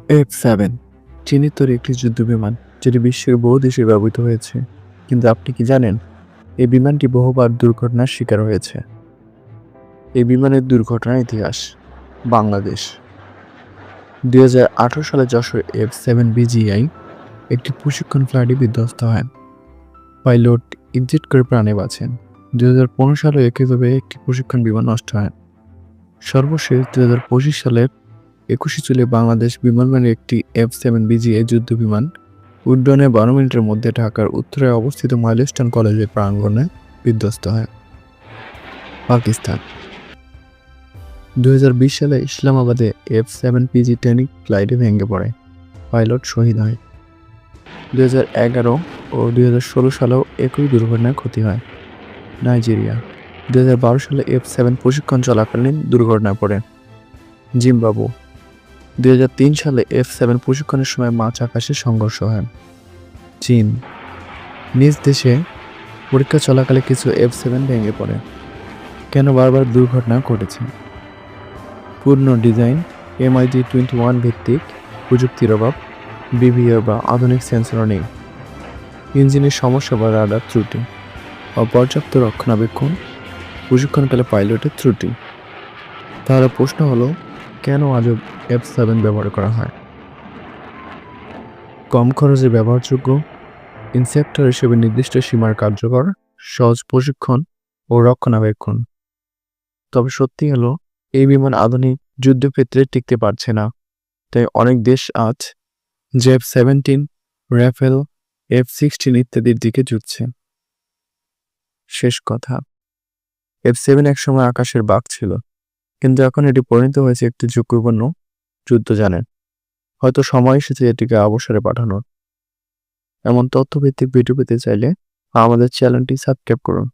F-7 চীনের তৈরি একটি যুদ্ধবিমান, যেটি বিশ্বের বহু দেশে ব্যবহৃত হয়েছে। কিন্তু আপনি কি জানেন, এই বিমানটি বহুবার দুর্ঘটনার শিকার হয়েছে? এই বিমানের দুর্ঘটনার ইতিহাস। বাংলাদেশ 2018 সালে যশোর F-7 BGI একটি প্রশিক্ষণ ফ্লাইটে বিধ্বস্ত হয়। পাইলট ইজ্জত করে প্রাণে বাঁচেন। 2015 সালে একইভাবে একটি প্রশিক্ষণ বিমান নষ্ট হয়। সর্বশেষ 2025 সালের 21 জুলাই বাংলাদেশ বিমানবাহিনীর একটি F-7 BGI যুদ্ধ বিমান উড্ডয়নের 12 মিনিটের মধ্যে ঢাকার উত্তরে অবস্থিত মাইলস্টোন কলেজের প্রাঙ্গণে বিধ্বস্ত হয়। পাকিস্তান 2020 সালে ইসলামাবাদে F-7 PG ট্রেনিং ফ্লাইটে ভেঙে পড়ে, পাইলট শহীদ হয়। 2011 ও 2016 সালেও একই দুর্ঘটনায় ক্ষতি হয়। নাইজেরিয়া 2012 সালে F-7 প্রশিক্ষণ চলাকালীন দুর্ঘটনায় পড়ে। জিম্বাবুয়ে 2003 সালে F-7 প্রশিক্ষণের সময় মাঝ আকাশে সংঘর্ষ হয়। চীন নিজ দেশে পরীক্ষা চলাকালে কিছু F-7 ভেঙে পড়ে। কেন বারবার দুর্ঘটনা ঘটেছে? পূর্ণ ডিজাইন, MiG-21 ভিত্তিক প্রযুক্তির অভাব, BVR বা আধুনিক সেন্সর নেই, ইঞ্জিনের সমস্যা বা রাডার ত্রুটি, অপর্যাপ্ত রক্ষণাবেক্ষণ, প্রশিক্ষণকালে পাইলটের ত্রুটি। তাহলে প্রশ্ন হলো, কেন আজব F-7 ব্যবহার করা হয়? কম খরচে ব্যবহারযোগ্য, ইনসেপ্টর হিসেবে নির্দিষ্ট সীমার কার্যকর, সহজ প্রশিক্ষণ ও রক্ষণাবেক্ষণ। তবে সত্যি হলো, এই বিমান আধুনিক যুদ্ধক্ষেত্রে টিকতে পারছে না। তাই অনেক দেশ আজ F-17, রাফেল, F-16 ইত্যাদির দিকে ঝুঁকছে। শেষ কথা, F-7 একসময় আকাশের বাঘ ছিল, কিন্তু এখন এটি পরিণত হয়েছে একটি ঝুঁকিপূর্ণ যুদ্ধযানে। হয়তো সময় এসেছে এটিকে অবসরে পাঠানোর। এমন তথ্যভিত্তিক ভিডিও পেতে চাইলে আমাদের চ্যানেলটি সাবস্ক্রাইব করুন।